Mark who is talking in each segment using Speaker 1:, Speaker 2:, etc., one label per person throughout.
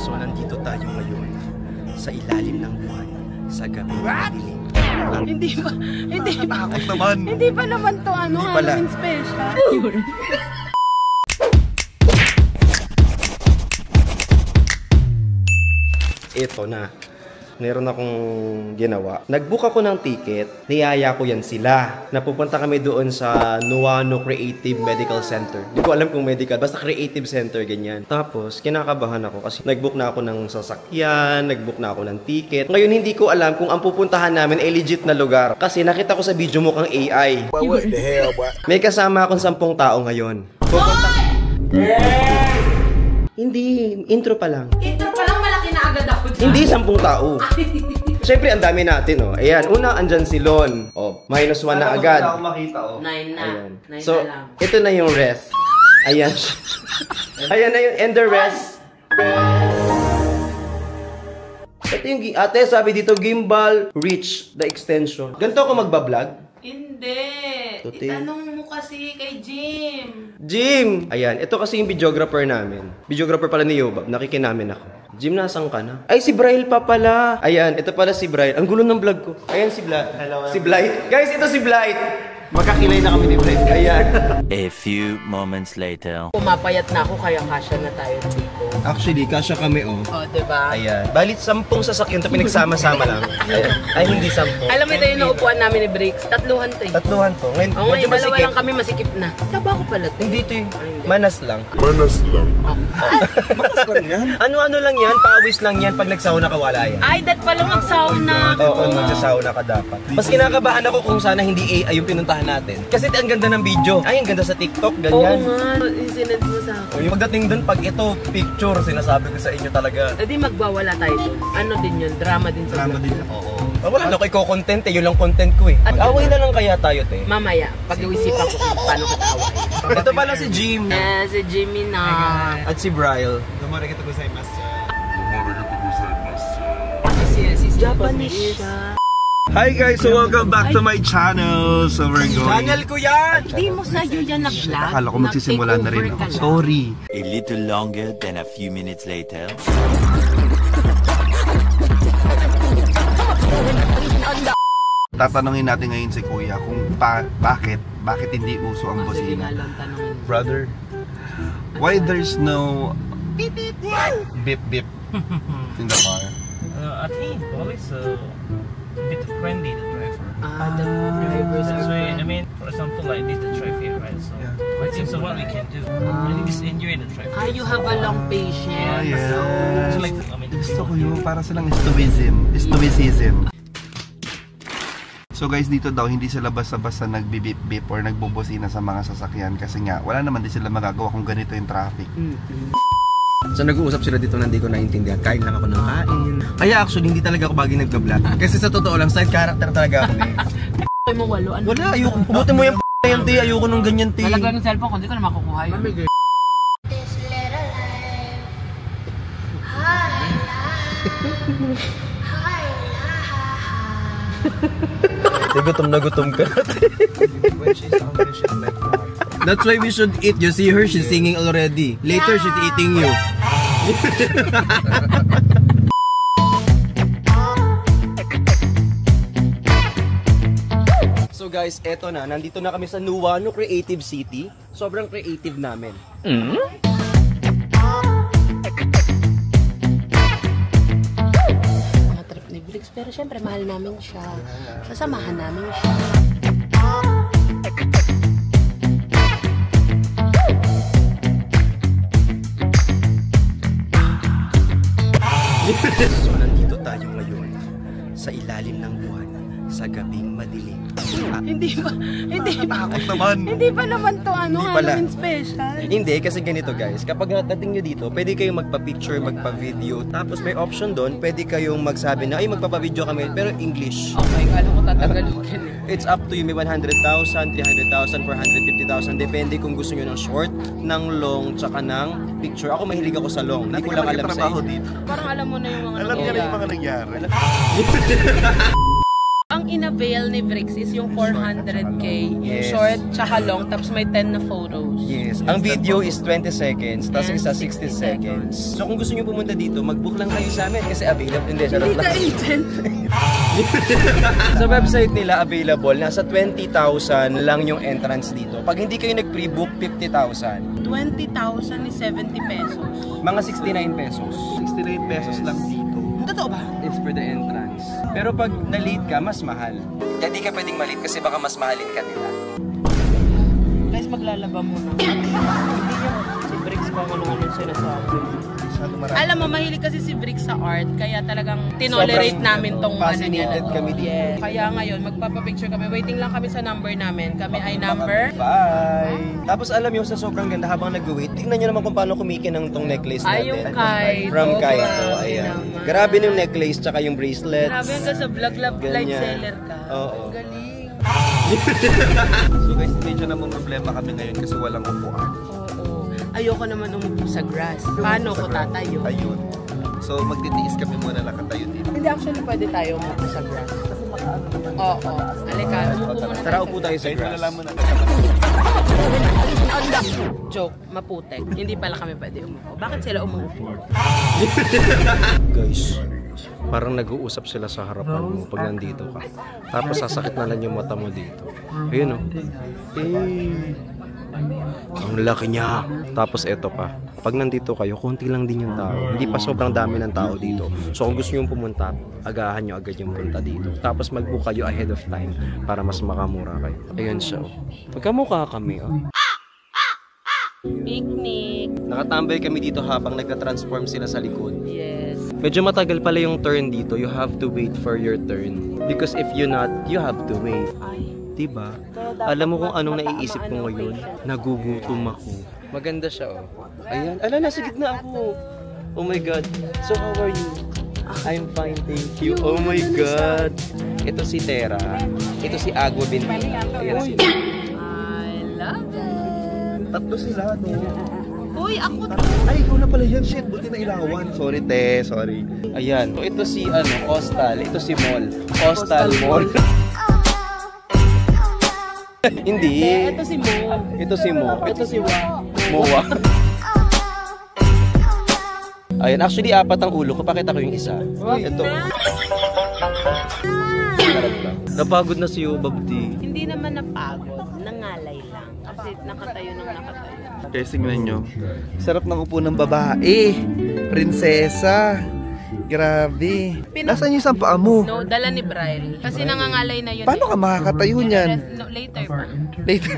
Speaker 1: So nandito tayo ngayon sa ilalim ng buwan, sa gabi madilim.
Speaker 2: Hindi pa naman to ano, Halloween special.
Speaker 1: Ito na. Meron akong ginawa. Nag-book ako ng ticket. Niyaya ko yan sila. Napupunta kami doon sa Nuano Creative Medical Center. Hindi ko alam kung medical. Basta creative center, ganyan. Tapos, kinakabahan ako kasi nag-book na ako ng sasakyan, nag-book na ako ng ticket. Ngayon, hindi ko alam kung ang pupuntahan namin ay legit na lugar. Kasi nakita ko sa video mukhang AI.
Speaker 3: What the hell, boy?
Speaker 1: May kasama akong 10 tao ngayon. Pupunta... Hindi, intro pa lang.
Speaker 2: Intro pa lang, malaki na agad ako dyan.
Speaker 1: Hindi 10 tao. Siyempre, ang dami natin, oh. Ayan, una, andyan si Lon. Oh, -1 na agad.
Speaker 3: Ako makita, oh.
Speaker 2: 9 na.
Speaker 1: Ayan.
Speaker 2: 9
Speaker 1: So,
Speaker 2: na lang.
Speaker 1: ito na yung rest. Ayan. Ayan na yung ender rest. Ito yung, ate, sabi dito, gimbal, reach the extension. Ganito ako magbablog?
Speaker 2: Hindi.
Speaker 1: Tuti.
Speaker 2: Itanong mo kasi kay Jim.
Speaker 1: Jim! Ayan, ito kasi yung videographer namin. Videographer pala ni Yobab, nakikinamin ako. Jim, nasan ka na? Ay, si Braille pa pala. Ayan, ito pala si Braille. Ang gulo ng vlog ko. Ayan si Blight.
Speaker 3: Hello.
Speaker 1: Si Blight. Guys, ito si Blight. Magkakilay na kami ni Blight. Ayan.
Speaker 4: A few moments later.
Speaker 2: Pumapayat na ako kaya kasya na tayo dito.
Speaker 1: Actually, kasya kami, oh.
Speaker 2: Oh, diba?
Speaker 1: Ayan. Balit 10 sasakyan to pinagsama-sama lang. Ayan. Ay, hindi 10.
Speaker 2: Alam mo ito yung naupuan namin ni Briggs. Tatluhan to eh.
Speaker 1: Tatluhan to. Ngayon,
Speaker 2: Oo,
Speaker 1: medyo
Speaker 2: ngayon dalawa
Speaker 1: masikip.
Speaker 2: lang kami masikip na. Taba ko pala to.
Speaker 1: Hindi to eh.
Speaker 2: Ay, hindi.
Speaker 1: Manas lang.
Speaker 3: Makas ko rin yan.
Speaker 1: Ano-ano lang yan, pawis lang yan pag nagsauna ka wala yan.
Speaker 2: Ay, that pala magsauna.
Speaker 1: Oo, magsasauna ka dapat. Mas kinakabahan ako kung sana hindi AI yung pinuntahan natin. Kasi ang ganda ng video. Ay, ang ganda sa TikTok,
Speaker 2: Oo
Speaker 1: ganyan.
Speaker 2: nga, sinend mo sa akin.
Speaker 1: Yung pagdating dun, pag ito, picture, sinasabi ko sa inyo talaga.
Speaker 2: E di magwawala tayo dun. Ano din yun? Drama din sa vlog.
Speaker 1: Oo. Wala na ko content eh, yun lang content ko eh. At away na lang kaya tayo, te.
Speaker 2: Mamaya, pag-iisipan ko kung paano katawa.
Speaker 1: Ito pala si Jim.
Speaker 2: Si Jimmy na.
Speaker 1: At si Brian.
Speaker 2: Si Japanese siya.
Speaker 3: Hi guys, so welcome back to my channel. So we're going.
Speaker 1: Channel ko yan!
Speaker 2: Hindi mo sa'yo yan nag-vlog.
Speaker 3: Akala ko magsisimula na rin ako. Sorry.
Speaker 4: A little longer than a few minutes later.
Speaker 3: Tatanungin natin ngayon si Kuya kung bakit hindi uso ang bosina. Brother, why there's no beep beep in the car?
Speaker 5: I think it's a bit friendly, the driver.
Speaker 2: The drivers
Speaker 5: That's
Speaker 2: are
Speaker 5: why, I mean, for example, like this, the traffic, right? So,
Speaker 3: Yeah.
Speaker 5: I think so what we can do, we just enjoy the traffic.
Speaker 2: you have a long patience.
Speaker 3: Yeah.
Speaker 5: So, like, I mean,
Speaker 3: Gusto ko yun, para silang stoicism. So guys, dito daw hindi sila basta-basta nagbi-beep-beep or nagbubusina sa mga sasakyan kasi nga wala naman din sila magagawa kung ganito yung traffic.
Speaker 1: So nag-uusap sila dito na hindi ko naintindihan. Kain lang ako ng kain. Kaya actually hindi talaga ako bagay nag-vlog. Kasi sa totoo lang, side character talaga ako eh.
Speaker 2: Ay mo walo. Ano?
Speaker 1: Wala, ayoko. Pubutin mo yung yan, te. Ayoko nung ganyan, te.
Speaker 2: Nalagyan ng cellphone ko, hindi ko na makukuha yun.
Speaker 6: This little life, hi
Speaker 1: Gutom na gutom ka. That's why we should eat. You see her, she's singing already. Later, she's eating you. So guys, eto na. Nandito na kami sa Nuano Creative City. Sobrang creative namin.
Speaker 2: Mga trip ni Briggs, pero syempre mahal namin siya. Sasamahan namin siya.
Speaker 1: So nandito tayo ngayon sa ilalim ng buwan, sa gabing madilim.
Speaker 2: Hindi pa naman to ano,
Speaker 1: Hindi pala.
Speaker 2: Halloween special.
Speaker 1: Hindi, kasi ganito guys, kapag natating nyo dito, pwede kayong magpa-picture, magpa-video, tapos may option doon, pwede kayong magsabi na, ay magpapa-video kami, pero English.
Speaker 2: Okay, kala ko tatagalogin eh.
Speaker 1: It's up to you, may 100,000, 300,000, 450,000, depende kung gusto nyo ng short, ng long, tsaka ng picture. Ako mahilig ako sa long, hindi ko lang alam sa inyo.
Speaker 3: dito.
Speaker 2: Parang alam mo na yung mga
Speaker 3: Alam niya na yung mga nangyari.
Speaker 2: Ang in-avail ni Brix is yung 400k.
Speaker 1: Yes.
Speaker 2: Short, tsaka long, tapos may 10 na photos.
Speaker 1: Yes. Ang video is 20 seconds, tapos
Speaker 2: And
Speaker 1: isa 60 seconds. So kung gusto nyo pumunta dito, mag-book lang kayo sa amin kasi available. Hindi, charot
Speaker 2: Hindi ka
Speaker 1: lang.
Speaker 2: agent.
Speaker 1: Sa website nila available, nasa 20,000 lang yung entrance dito. Pag hindi kayo nag-pre-book, 50,000.
Speaker 2: 20,000 is 70 pesos.
Speaker 1: Mga 69 pesos.
Speaker 3: 69 pesos lang dito.
Speaker 2: Totoo ba?
Speaker 1: It's for the entrance. Pero pag na-late ka, mas mahal. Hindi ka pwedeng ma-late kasi baka mas mahalin ka nila.
Speaker 2: Guys, maglalaba muna. Hindi niya si Brix kung ano-ano sinasabi. Alam mo, mahilig kasi si Brix sa art, kaya talagang tinolerate
Speaker 1: Sobrang
Speaker 2: namin tong
Speaker 1: fascinated kami dito.
Speaker 2: Yes. Kaya ngayon, magpapapicture kami. Waiting lang kami sa number namin. Kami ay number...
Speaker 1: Bye! Tapos alam nyo, sa sobrang ganda habang nag-wait, tignan nyo naman kung paano kumikinang tong necklace natin.
Speaker 2: Ay, yung Kaito.
Speaker 1: From Kaito,
Speaker 2: Grabe
Speaker 1: ayan.
Speaker 2: naman.
Speaker 1: Grabe yung necklace tsaka yung bracelets.
Speaker 2: Grabe hanggang sa vlog live
Speaker 1: Ganyan.
Speaker 2: seller ka.
Speaker 1: Oo.
Speaker 2: Ang galing.
Speaker 3: So guys, hindi siya namang problema kami ngayon kasi walang upuan.
Speaker 2: Oo. Ayoko naman umupo sa grass. Paano ko tatayo?
Speaker 3: Ayun. So magtitiis kami muna nakatayo dito.
Speaker 2: Hindi, actually pwede tayo umupo sa grass. Oo. Halika, umupo muna
Speaker 1: Tara, upo tayo sa grass.
Speaker 3: Malalaman na.
Speaker 2: Joke, maputek. Hindi pala kami pwede umupo. Bakit sila umupo?
Speaker 1: Guys, parang nag-uusap sila sa harapan mo pag nandito ka. Tapos sasakit na lang yung mata mo dito. Ayun o. Ang laki niya. Tapos eto pa. Pag nandito kayo, konti lang din yung tao. Hindi pa sobrang dami ng tao dito. So kung gusto nyo pumunta, agahan nyo agad yung punta dito. Tapos mag-book kayo ahead of time para mas makamura kayo. Ayun siya. Magkamukha kami oh.
Speaker 2: Picnic.
Speaker 1: Nakatambay kami dito habang nagka-transform sila sa likod.
Speaker 2: Yes.
Speaker 1: Medyo matagal pala yung turn dito. You have to wait for your turn. Because if you not, you have to wait.
Speaker 2: Ay.
Speaker 1: Diba? Alam mo kung anong naiisip ko ngayon? Nagugutom ako. Maganda siya oh. Ayan. Ala, nasa gitna ako. Oh my God. So how are you? I'm fine, thank you. Oh my God. Ito si Tera. Ito si Agua Binti. Ayan sila.
Speaker 2: I love it.
Speaker 3: Tatlo sila, no?
Speaker 2: Uy, ako
Speaker 3: Ay, ikaw na pala yan. Shit, buti na ilawan. Sorry, te. Sorry.
Speaker 1: Ayan. So, ito si Costal. Ito si Mall. Costal Mall. Hindi.
Speaker 2: Ito si Mo.
Speaker 1: Ito si Mo.
Speaker 2: Ito si Wa.
Speaker 1: Mowa. Ayan, actually apat ang ulo ko. Pakita ko yung isa. Ito. Napagod na si Yobab di.
Speaker 2: Hindi naman napagod. Nangalay lang. Kasi nakatayo ng nakatayo.
Speaker 3: Guys, tingnan nyo. Sarap ng upo ng babae. Prinsesa. Grabe. Nasaan yung isang paa mo?
Speaker 2: No, dala ni Braille. Kasi nangangalay na yun.
Speaker 3: Paano ka makakatayo niyan?
Speaker 2: No, later pa.
Speaker 3: Later.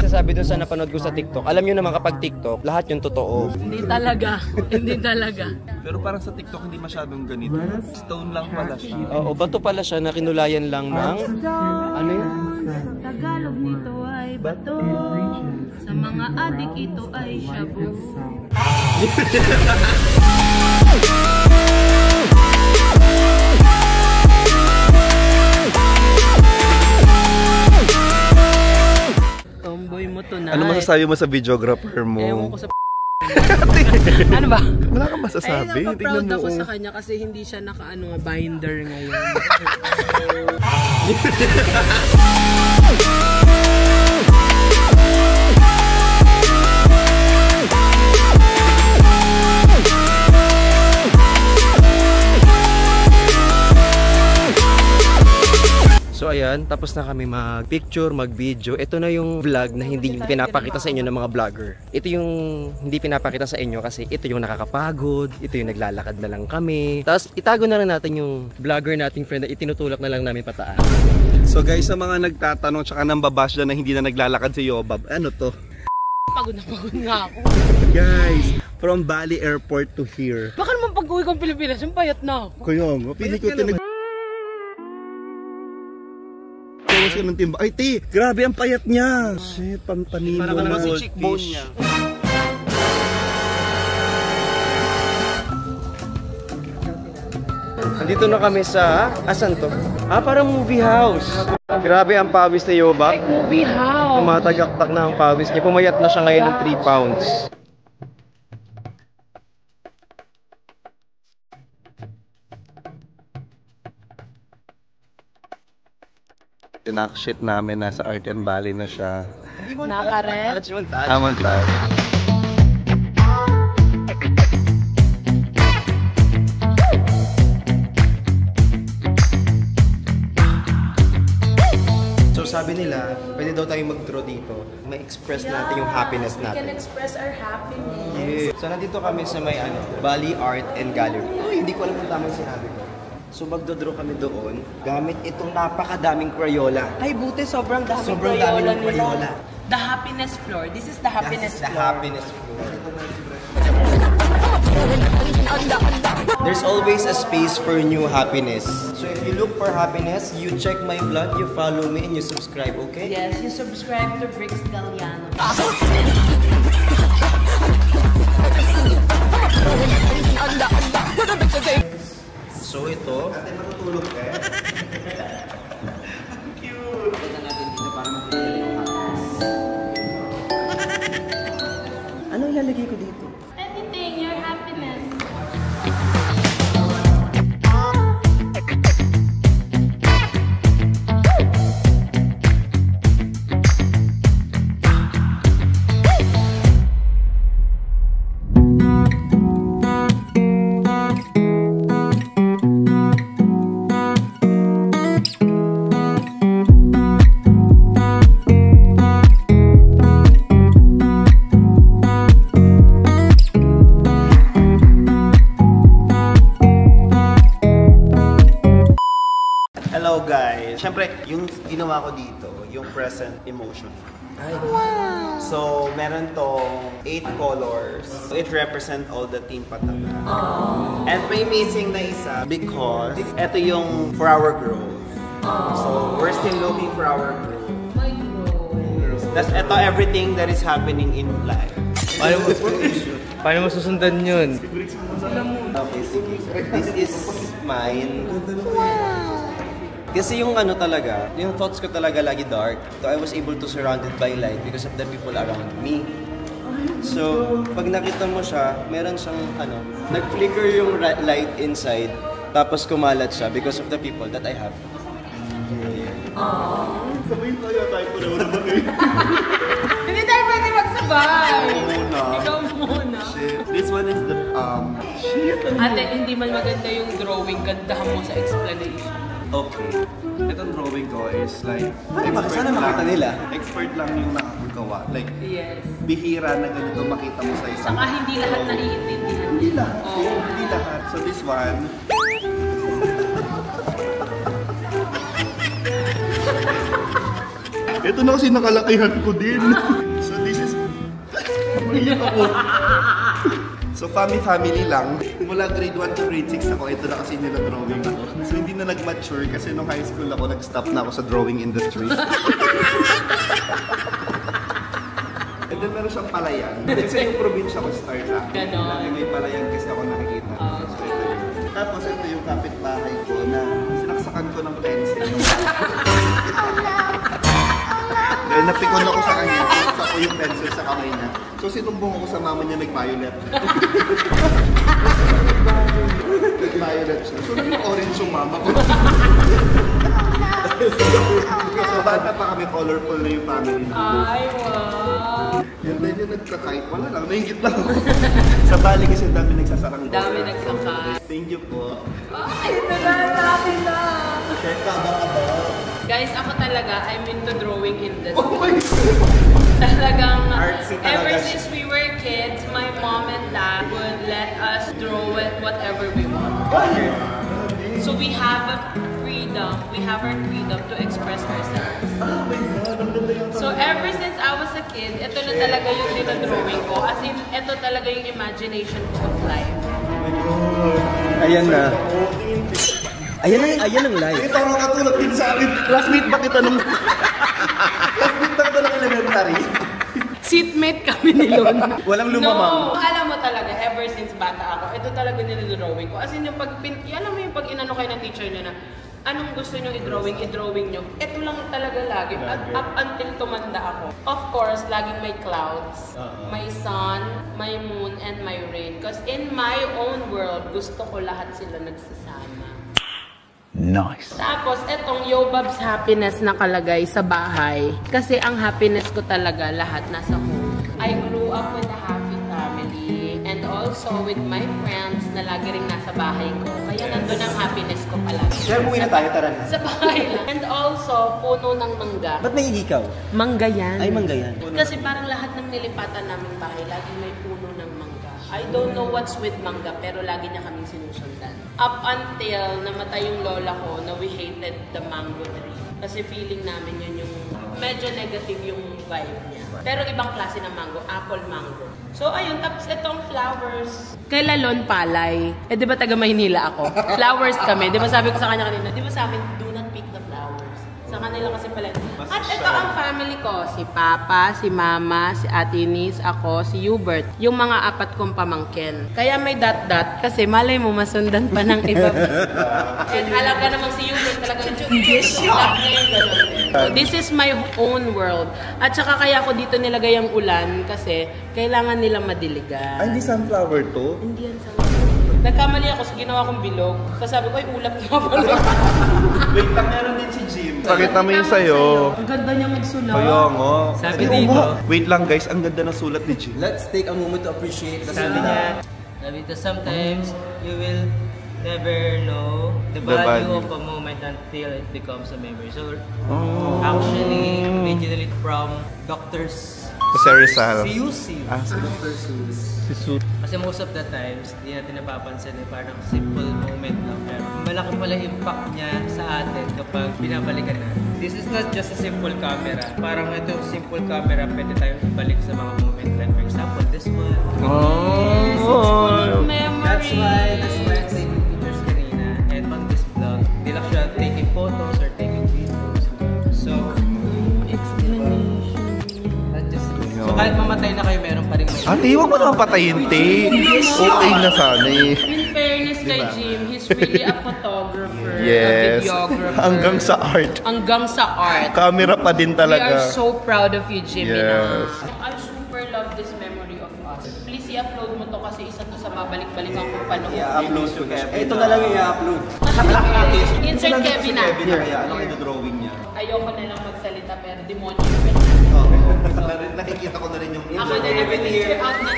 Speaker 1: Sasabi dun sa napanood ko sa TikTok, alam nyo naman kapag TikTok, lahat yung totoo.
Speaker 2: Hindi talaga. Hindi talaga.
Speaker 3: Pero parang sa TikTok hindi masyadong ganito. Stone lang pala siya.
Speaker 1: Oo, bato pala siya na kinulayan lang ng... Ano yun?
Speaker 2: Tagalog nito ay bato. Sa mga adik ito ay shabu. Tomboy mo tonight.
Speaker 3: Ano masasabi mo sa videographer mo?
Speaker 2: Ewan ko sa ano ba?
Speaker 3: Wala kang masasabi.
Speaker 2: Ay,
Speaker 3: Tingnan
Speaker 2: proud
Speaker 3: mo.
Speaker 2: ako sa kanya kasi hindi siya naka binder ngayon.
Speaker 1: So ayan, tapos na kami mag-picture, mag-video. Ito na yung vlog na hindi pinapakita sa inyo ng mga vlogger. Ito yung hindi pinapakita sa inyo kasi ito yung nakakapagod, ito yung naglalakad na lang kami. Tapos itago na rin natin yung vlogger nating friend na itinutulak na lang namin pataas.
Speaker 3: So guys, sa mga nagtatanong tsaka nang babash na hindi na naglalakad si Yobab, ano to?
Speaker 2: Pagod na pagod nga ako.
Speaker 3: Guys, from Bali Airport to here.
Speaker 2: Baka naman pag-uwi kong Pilipinas, yung payat na ako.
Speaker 3: Kaya nga, pili ko tinag... Tawas ka ng timba. Ay, ti! Grabe ang payat niya! Shit, pantanin mo.
Speaker 1: Parang
Speaker 3: na
Speaker 1: naman si
Speaker 3: goldfish.
Speaker 1: cheekbone niya. Nandito na kami sa... Asan to? Parang movie house. Grabe ang pawis ni Yobab.
Speaker 2: Movie house.
Speaker 1: Tumatagaktak na ang pawis niya. Pumayat na siya ngayon ng 3 pounds.
Speaker 3: tinakshit namin, nasa Art and Valley na siya.
Speaker 2: Nakaret.
Speaker 3: Amon tayo.
Speaker 1: So sabi nila, pwede daw tayong mag-draw dito. Ma-express natin yung happiness
Speaker 2: We can
Speaker 1: natin.
Speaker 2: express our happiness.
Speaker 1: Yeah. So nandito kami sa may Valley Art and Gallery. Uy, hindi ko alam kung tama yung sinabi ko. So magdodraw kami doon gamit itong napakadaming Crayola.
Speaker 2: Ay, buti sobrang daming
Speaker 1: Sobrang
Speaker 2: Crayola
Speaker 1: daming
Speaker 2: nila.
Speaker 1: Crayola.
Speaker 2: The happiness floor. This is the happiness
Speaker 1: That's the
Speaker 2: floor.
Speaker 1: happiness floor. There's always a space for new happiness. So if you look for happiness, you check my vlog, you follow me, and you subscribe, okay?
Speaker 2: Yes, you subscribe to Bricks Galliano.
Speaker 1: So ito, natin matutulog eh. Cute! Tignan natin dito para matulog yung happiness. Ano ilalagay ko dito?
Speaker 6: Anything, your happiness.
Speaker 3: Hello guys! Siyempre, yung ginawa ko dito, yung present emotion. Wow! So, meron tong 8 colors. So, it represent all the Team Patanga. And may missing na isa because ito yung for our growth. So, we're still looking for our growth. That's ito everything that is happening in life.
Speaker 5: Paano mo susundan yun?
Speaker 1: Okay, sige. This is mine. Kasi yung ano talaga, yung thoughts ko talaga lagi dark. So I was able to surround it by light because of the people around me. So, pag nakita mo siya, meron siyang ano, nag-flicker yung light inside, tapos kumalat siya because of the people that I have.
Speaker 3: Sabihin tayo tayo po na
Speaker 2: Hindi tayo pwede magsabay.
Speaker 3: muna.
Speaker 2: Ikaw muna.
Speaker 3: This one is the
Speaker 2: Ate, hindi man maganda yung drawing, gandahan mo sa explanation.
Speaker 3: Okay. Itong drawing ko is like
Speaker 1: Sana makita nila.
Speaker 3: Expert lang yung nakakagawa. Like,
Speaker 2: Yes.
Speaker 3: bihira na ganito makita mo sa isang.
Speaker 2: Saka hindi lahat naiintindihan.
Speaker 3: Hindi lahat.
Speaker 2: Oo.
Speaker 3: Hindi lahat. So this one. Ito na kasi nakalakihan ko din. So this is... Mahilig ako. So family lang. Mula grade 1 to grade 6 ako, ito na kasi nila drawing ako. So hindi na nag-mature kasi nung high school ako, nag-stop na ako sa drawing industry. And then meron siyang palayan. Kasi yung probinsya ko, start lang.
Speaker 2: Ganon.
Speaker 3: May palayan kasi ako nakikita. So ito yun. Tapos ito yung kapitbahay ko na sinaksakan ko ng pencil. Dahil napikon ako sa kanya, sinaksak ko yung pencil sa kamay niya. So sinumbong ako sa mama niya nag-violet. Nag-violet siya. So naging orange yung mama ko. So bata pa kami, colorful na yung family namin.
Speaker 2: Ay, wow.
Speaker 3: And then yung nagka-kite, wala lang, naingit lang ako. Sa bali kasi dami nagsasarang bola.
Speaker 2: Dami nagsakay.
Speaker 3: Thank you po.
Speaker 2: Ay, ito na, natin na.
Speaker 3: Check ka ba?
Speaker 2: Guys, ako talaga, I'm into drawing industry.
Speaker 3: Oh my God!
Speaker 2: Talagang,
Speaker 1: Artsy talaga
Speaker 2: ever
Speaker 1: siya.
Speaker 2: since we were kids, my mom and dad would let us draw whatever we want. So we have a freedom, we have our freedom to express ourselves.
Speaker 3: Oh my God, ang ganda yung
Speaker 2: So ever since I was a kid, ito na talaga yung dinadrawing ko. As in, ito talaga yung imagination ko of life.
Speaker 1: Ayan na. Ayan ang life.
Speaker 3: Ito ang katulad din sa akin. Classmate ba kita nung... Classmate ba kita ng elementary?
Speaker 2: Seatmate kami ni Lon.
Speaker 1: Walang lumamang.
Speaker 2: No, alam mo talaga, ever since bata ako, ito talaga nilidrawing ko. As in, yung alam mo yung pag inano kayo ng teacher niya na, anong gusto nyo i-drawing nyo. Ito lang talaga lagi. At up until tumanda ako. Of course, laging may clouds, may sun, may moon, and may rain. Because in my own world, gusto ko lahat sila nagsasama.
Speaker 4: Nice.
Speaker 2: Tapos, etong Yobab's happiness nakalagay sa bahay. Kasi ang happiness ko talaga, lahat nasa home. I grew up with a happy family. And also with my friends na lagi rin nasa bahay ko. Kaya nandun ang happiness ko palagi.
Speaker 1: Kaya buwi na tayo, tara na.
Speaker 2: Sa bahay lang. And also, puno ng mangga.
Speaker 1: Ba't may hikaw?
Speaker 2: Mangga yan.
Speaker 1: Ay, mangga yan.
Speaker 2: Kasi parang lahat ng nilipatan namin bahay, laging may puno ng mangga. I don't know what's with mangga, pero lagi niya kaming sinusundan. Up until namatay yung lola ko na we hated the mango tree. Kasi feeling namin yun yung medyo negative yung vibe niya. Pero ibang klase ng mango, apple mango. So ayun, tapos itong flowers. Kay Lalon Palay. Eh di ba taga Maynila ako? Flowers kami. Di ba sabi ko sa kanya kanina, di ba sa amin, do not pick the flowers. Sa kanila kasi pala. At ito ang family ko. Si Papa, si Mama, si Ate Nis, ako, si Hubert. Yung mga apat kong pamangkin. Kaya may dot-dot kasi malay mo masundan pa ng iba. And alam ka namang si Hubert talagang so, this is my own world. At saka kaya ko dito nilagay ang ulan kasi kailangan nila madiligan.
Speaker 7: Ay, hindi sunflower to?
Speaker 2: Hindi yan sa nagkamali ako sa ginawa kong bilog. Kasi sabi ko, ay ulap na pala.
Speaker 3: Wait lang, meron din si Jim.
Speaker 7: Pakita mo yung sayo.
Speaker 2: Ang ganda niya magsulat.
Speaker 7: Kaya nga.
Speaker 5: Sabi dito.
Speaker 7: Wait lang guys, ang ganda ng sulat ni Jim.
Speaker 1: Let's take a moment to appreciate the
Speaker 5: Sabi niya, sometimes you will never know the value of a moment until it becomes a memory. So, actually, originally from doctors
Speaker 7: Si Rizal.
Speaker 5: si Yusi.
Speaker 7: Si Dr. Si Sut.
Speaker 5: Kasi most of the times, di natin napapansin na parang simple moment lang. Pero malaki pala impact niya sa atin kapag binabalikan na. This is not just a simple camera. Parang ito simple camera, pwede tayong ibalik sa mga moment. Like for example, this one. That's why I'm taking pictures kanina. And on this vlog, di lang siya taking photos or taking videos. So, so kahit mamatay na kayo, meron pa rin may...
Speaker 7: Ate, huwag mo naman patayin, te. Okay na sana eh.
Speaker 2: In fairness kay Jim, he's really a photographer,
Speaker 7: Yes.
Speaker 2: a videographer.
Speaker 7: Hanggang sa art.
Speaker 2: Hanggang sa art.
Speaker 7: Camera pa din
Speaker 2: We are
Speaker 7: talaga.
Speaker 2: so proud of you, Jimmy.
Speaker 7: Yes.
Speaker 2: I super love this memory of us. Please i-upload mo to kasi isa to sa babalik-balikan kong panahon.
Speaker 3: I-upload ko Kevin.
Speaker 1: Ito na lang yung i-upload.
Speaker 2: Insert Kevin na.
Speaker 3: Kaya ano kayo drawing niya?
Speaker 2: Ayoko na lang magsalita pero demonyo yung
Speaker 3: Nakikita ko na rin yung
Speaker 2: ako na nag-picture out na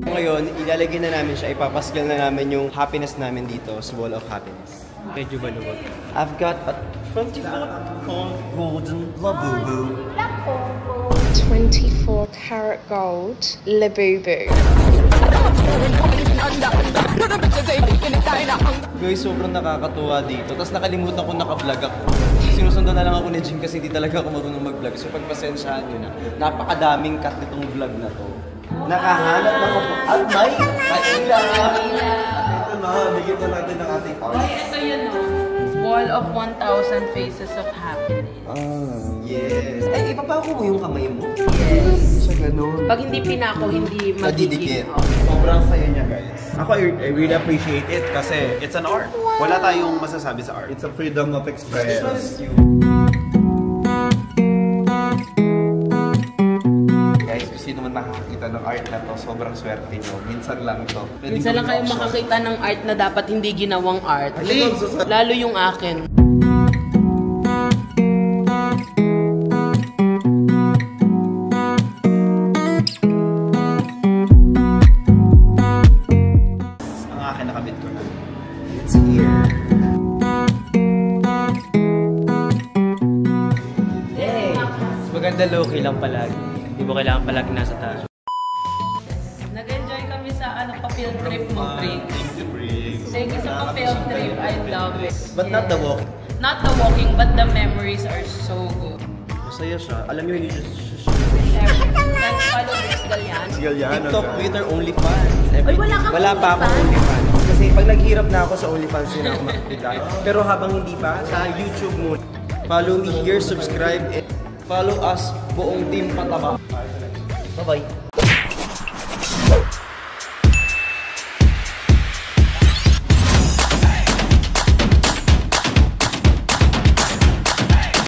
Speaker 1: Ngayon, ilalagay na namin siya, ipapasgal na namin yung happiness namin dito sa Wall of Happiness.
Speaker 5: Medyo baluwag.
Speaker 1: I've got a 24-karat golden Labubu.
Speaker 8: 24 karat gold Labubu.
Speaker 1: Guys, sobrang nakakatuwa dito. Tapos nakalimutan ko naka-vlog ako. Sinusundan na lang ako ni Jim kasi hindi talaga ako marunong mag-vlog. So pagpasensyahan nyo na, napakadaming cut nitong vlog na to. Nakahanap ako at may kailangan. Ito na, bigyan na natin ng ating art.
Speaker 2: Ay, ito yun o. Wall of 1,000 Faces of Happiness.
Speaker 1: Yes. Ay, ipapako mo yung kamay mo.
Speaker 2: Yes.
Speaker 1: Sa ganun.
Speaker 2: Pag hindi pinako, hindi
Speaker 1: Madidikit.
Speaker 2: magiging.
Speaker 3: Sobrang saya niya guys. Ako, I really appreciate it kasi it's an art. Wala tayong masasabi sa art.
Speaker 7: It's a freedom of expression. Guys, kung sino man makakakita ng art na to, sobrang swerte nyo. Minsan lang to. Pwede
Speaker 2: Minsan lang
Speaker 7: gawin
Speaker 2: kayo
Speaker 7: option.
Speaker 2: makakita ng art na dapat hindi ginawang art. Lalo yung akin.
Speaker 3: Ang akin nakabit ko na.
Speaker 1: It's here.
Speaker 5: Mas maganda low-key lang palagi. Hindi mo kailangan palagi nasa taas.
Speaker 2: Nag-enjoy kami sa pa-field trip mo, Brick. Thank you sa pa-field trip. I love it.
Speaker 1: But not the walk.
Speaker 2: Not the walking, but the memories are so good.
Speaker 1: Masaya siya. Alam niyo, hindi siya
Speaker 2: Let's follow Brix Galliano.
Speaker 1: TikTok, Twitter, OnlyFans.
Speaker 2: Ay, wala kang
Speaker 1: Wala pa akong
Speaker 2: OnlyFans.
Speaker 1: OnlyFans. Kasi pag naghirap na ako sa OnlyFans, yun ako makikita. Pero habang hindi pa, sa YouTube mo, follow me here, subscribe, and follow us, buong team Pataba. Bye-bye.